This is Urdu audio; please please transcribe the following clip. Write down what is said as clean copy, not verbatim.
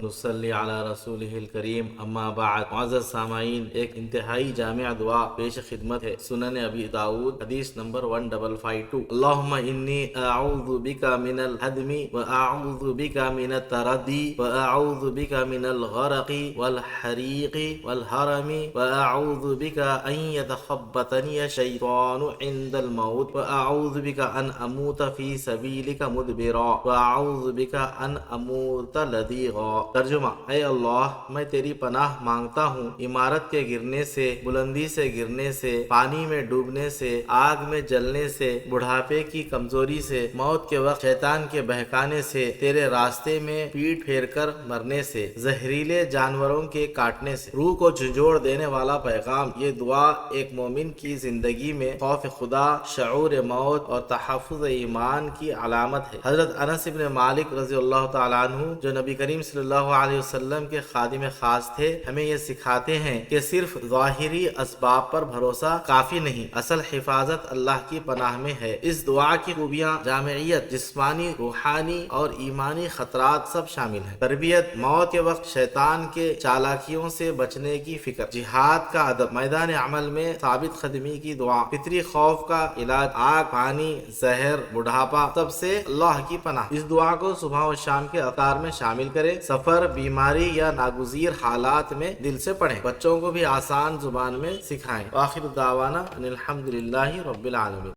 نصلی علی رسولہ الکریم اما بعد۔ معزز سامعین، ایک انتہائی جامع دعا پیش خدمت ہے۔ سنن ابی داؤد حدیث نمبر 1552۔ اللہم انی اعوذ بک من الہدم واعوذ بک من التردی واعوذ بک من الغرق والحریق والحرم واعوذ بک ان یتخبطنی الشیطان عند الموت واعوذ بک ان اموت فی سبیلک مدبرا واعوذ بک ان اموت لدیغا۔ ترجمہ: اے اللہ، میں تیری پناہ مانگتا ہوں عمارت کے گرنے سے، بلندی سے گرنے سے، پانی میں ڈوبنے سے، آگ میں جلنے سے، بڑھاپے کی کمزوری سے، موت کے وقت شیطان کے بہکانے سے، تیرے راستے میں پیٹ پھیر کر مرنے سے، زہریلے جانوروں کے کاٹنے سے۔ روح کو جھنجھوڑ دینے والا پیغام۔ یہ دعا ایک مومن کی زندگی میں خوف خدا، شعور موت اور تحفظ ایمان کی علامت ہے۔ حضرت انس بن مالک رضی اللہ تعالیٰ عنہ، جو نبی کریم صلی اللہ علیہ وسلم کے خادم خاص تھے، ہمیں یہ سکھاتے ہیں کہ صرف ظاہری اسباب پر بھروسہ کافی نہیں، اصل حفاظت اللہ کی پناہ میں ہے۔ اس دعا کی خوبیاں جامعیت، جسمانی، روحانی اور ایمانی خطرات سب شامل ہیں۔ تربیت، موت کے وقت شیطان کے چالاکیوں سے بچنے کی فکر، جہاد کا ادب، میدان عمل میں ثابت قدمی کی دعا، فطری خوف کا علاج، آگ، پانی، زہر، بڑھاپا، سب سے اللہ کی پناہ۔ اس دعا کو صبح و شام کے اذکار میں شامل کریں۔ سفر، بیماری یا ناگزیر حالات میں دل سے پڑھیں۔ بچوں کو بھی آسان زبان میں سکھائیں۔ وآخر دعوانا ان الحمد للہ رب العالمین۔